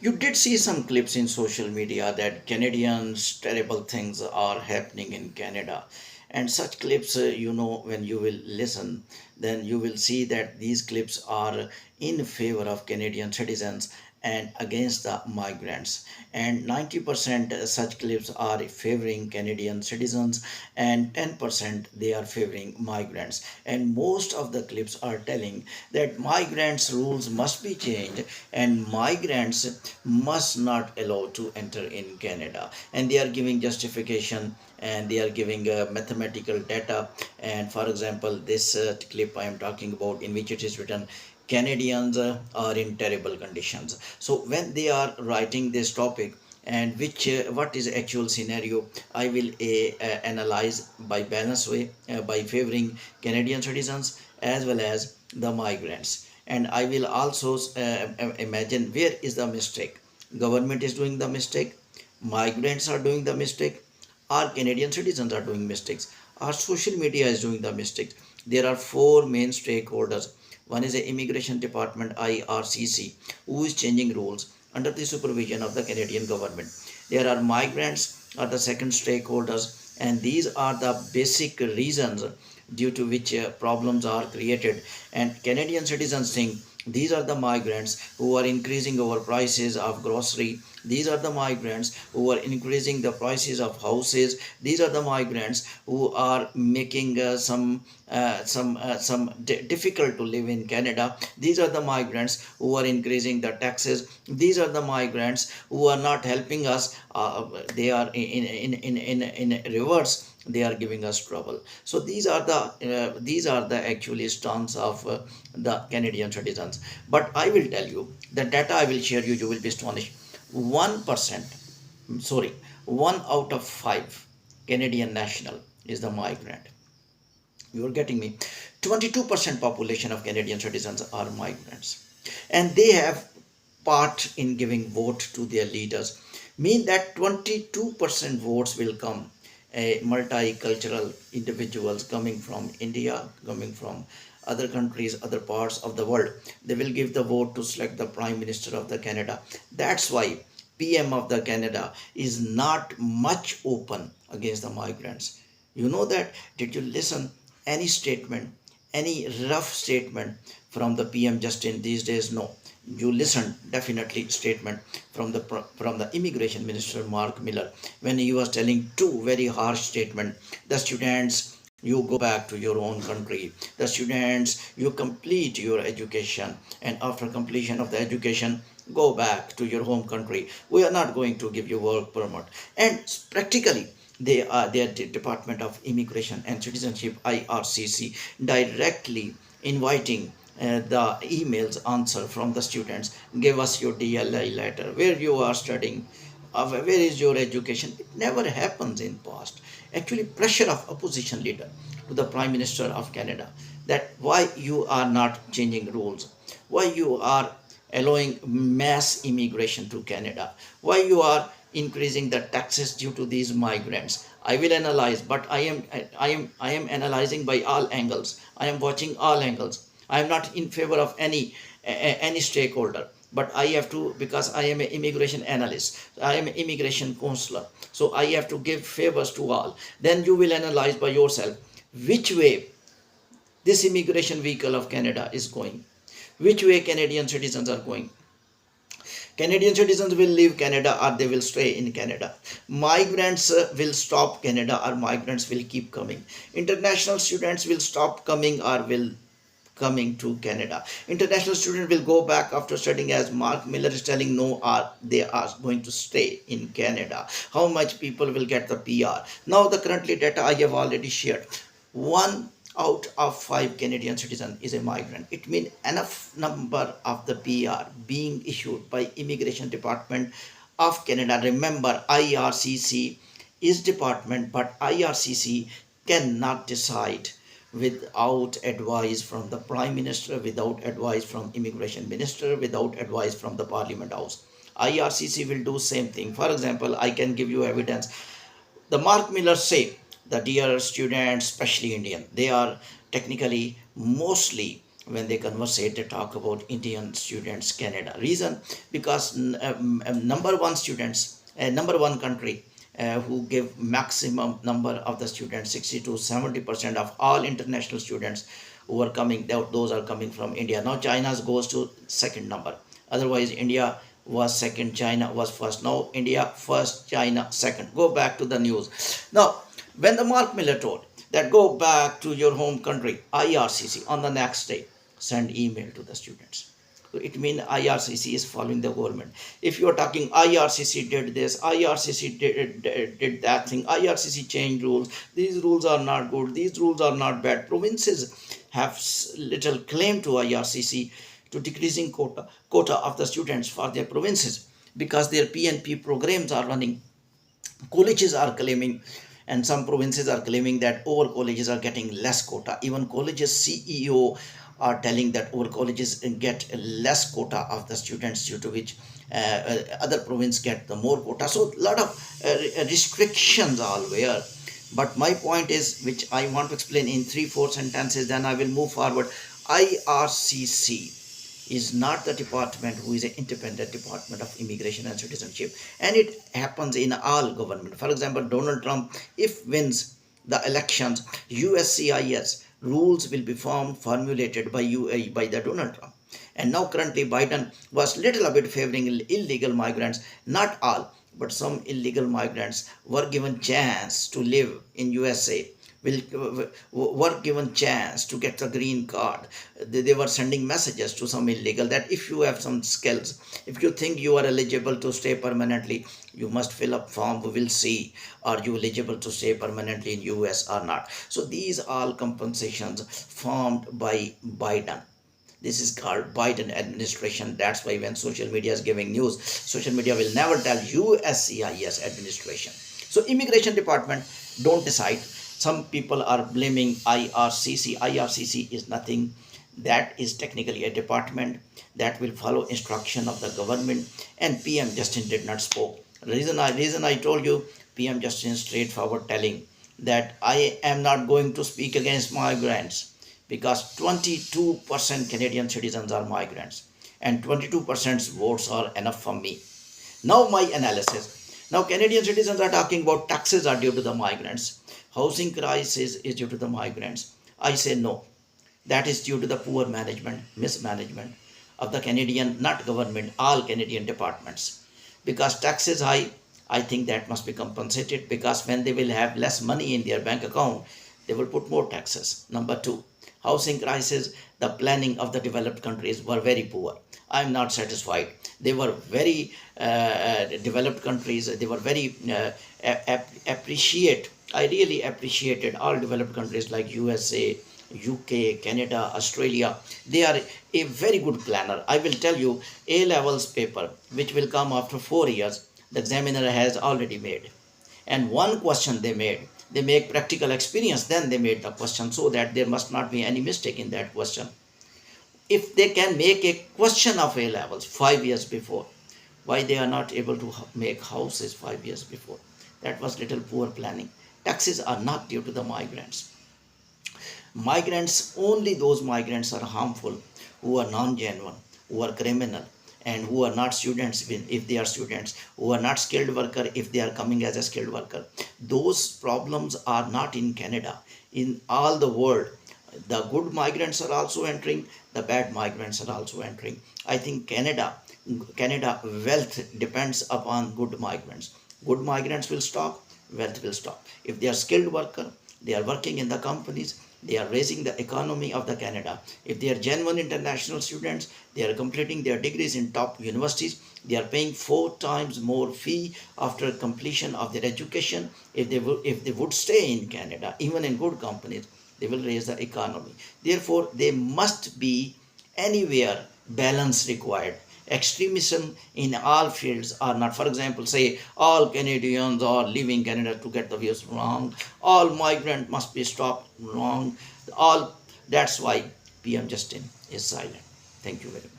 You did see some clips in social media that Canadians terrible things are happening in Canada. And such clips, when you will listen, then you will see that these clips are in favor of Canadian citizens and against the migrants. And 90% such clips are favoring Canadian citizens, and 10% they are favoring migrants. And most of the clips are telling that migrants rules must be changed and migrants must not allow to enter in Canada. And they are giving justification, and they are giving mathematical data. And for example, this clip I am talking about, in which it is written, Canadians are in terrible conditions. So when they are writing this topic, and which what is actual scenario, I will analyze by balanced way, by favoring Canadian citizens as well as the migrants. And I will also imagine where is the mistake. Government is doing the mistake, migrants are doing the mistake, our Canadian citizens are doing mistakes, our social media is doing the mistakes. There are four main stakeholders. One is the Immigration Department, IRCC, who is changing rules under the supervision of the Canadian government. There are migrants, are the second stakeholders, and these are the basic reasons due to which problems are created. And Canadian citizens think these are the migrants who are increasing our prices of grocery. These are the migrants who are increasing the prices of houses. These are the migrants who are making some difficult to live in Canada. These are the migrants who are increasing the taxes. These are the migrants who are not helping us. They are in reverse, they are giving us trouble. So these are the actually stance of the Canadian citizens. But I will tell you the data I will share you, you will be astonished. 1%, sorry, 1 out of 5 Canadian national is the migrant. You are getting me? 22% population of Canadian citizens are migrants, and they have part in giving vote to their leaders. Mean that 22% votes will come multicultural individuals coming from India, coming from other countries, other parts of the world. They will give the vote to select the Prime Minister of the Canada. That's why PM of the Canada is not much open against the migrants. You know that? Did you listen any statement, any rough statement from the PM just in these days? No. You listened definitely statement from the immigration minister Mark Miller, when he was telling two very harsh statement. The students, you go back to your own country. The students, you complete your education, and after completion of the education, go back to your home country. We are not going to give you work permit. And practically their Department of Immigration and Citizenship, IRCC, directly inviting the emails answer from the students. Give us your DLI letter, where you are studying, where is your education. It never happens in past. Actually, pressure of opposition leader to the Prime Minister of Canada, that why you are not changing rules, why you are allowing mass immigration to Canada, why you are increasing the taxes due to these migrants. I will analyze, but I am analyzing by all angles. I am watching all angles. I am not in favor of any stakeholder, but I have to, because I am an immigration analyst, I am an immigration counselor, so I have to give favors to all. Then you will analyze by yourself which way this immigration vehicle of Canada is going, which way Canadian citizens are going. Canadian citizens will leave Canada or they will stay in Canada. Migrants will stop Canada or migrants will keep coming. International students will stop coming or will coming to Canada. International students will go back after studying, as Mark Miller is telling, no, or they are going to stay in Canada. How much people will get the PR? Now the currently data I have already shared. 1 out of 5 Canadian citizens is a migrant. It means enough number of the PR being issued by Immigration Department of Canada. Remember, IRCC is department, but IRCC cannot decide without advice from the Prime Minister, without advice from Immigration Minister, without advice from the Parliament House. IRCC will do same thing. For example, I can give you evidence. The Mark Miller say the dear students, especially Indian, they are technically mostly when they conversate, they talk about Indian students, Canada. Reason, because number one students, number one country who give maximum number of the students, 60 to 70% of all international students who are coming, those are coming from India. Now China's goes to second number. Otherwise, India was second, China was first. Now India first, China second. Go back to the news. Now, when the Mark Miller told that go back to your home country, IRCC, on the next day, send email to the students. So it means IRCC is following the government. If you are talking IRCC did this, IRCC did that thing, IRCC changed rules, these rules are not good, these rules are not bad. Provinces have little claim to IRCC to decreasing quota of the students for their provinces because their PNP programs are running. Colleges are claiming, and some provinces are claiming that our colleges are getting less quota. Even colleges CEO are telling that our colleges get less quota of the students, due to which other province get the more quota. So a lot of restrictions are there. But my point is, which I want to explain in 3-4 sentences, then I will move forward. IRCC is not the department who is an independent department of immigration and citizenship, and it happens in all government. For example, Donald Trump, if wins the elections, USCIS rules will be formulated by the Donald Trump. And now currently Biden was little bit favoring illegal migrants, not all, but some illegal migrants were given chance to live in USA, were given chance to get the green card. They were sending messages to some illegal that if you have some skills, if you think you are eligible to stay permanently, you must fill up form. We will see are you eligible to stay permanently in US or not. So these all compensations formed by Biden. This is called Biden administration. That's why when social media is giving news, social media will never tell USCIS administration. So immigration department don't decide. Some people are blaming IRCC. IRCC is nothing. That is technically a department that will follow instruction of the government. And PM Justin did not spoke. Reason I told you, PM Justin straightforward telling that I am not going to speak against migrants, because 22% Canadian citizens are migrants and 22% votes are enough for me. Now my analysis. Now Canadian citizens are talking about taxes are due to the migrants. Housing crisis is due to the migrants. I say no. That is due to the poor management, mismanagement of the Canadian, not government, all Canadian departments. Because tax is high, I think that must be compensated, because when they will have less money in their bank account, they will put more taxes. Number two, housing crisis, the planning of the developed countries were very poor. I am not satisfied. They were very developed countries. They were very I really appreciated all developed countries like USA, UK, Canada, Australia. They are a very good planner. I will tell you, A levels paper, which will come after 4 years, the examiner has already made. And one question they made, they make practical experience, then they made the question, so that there must not be any mistake in that question. If they can make a question of A levels 5 years before, why they are not able to make houses 5 years before? That was little poor planning. Taxes are not due to the migrants. Migrants, only those migrants are harmful who are non-genuine, who are criminal, and who are not students if they are students, who are not skilled worker if they are coming as a skilled worker. Those problems are not in Canada. In all the world, the good migrants are also entering, the bad migrants are also entering. I think Canada wealth depends upon good migrants. Good migrants will stop, wealth will stop. If they are skilled worker, they are working in the companies, they are raising the economy of the Canada. If they are genuine international students, they are completing their degrees in top universities, they are paying 4 times more fee after completion of their education. If they would stay in Canada, even in good companies, they will raise the economy. Therefore, there must be anywhere balance required. Extremism in all fields are not. For example, say all Canadians are leaving Canada to get the views wrong. All migrant must be stopped wrong. All, that's why PM Justin is silent. Thank you very much.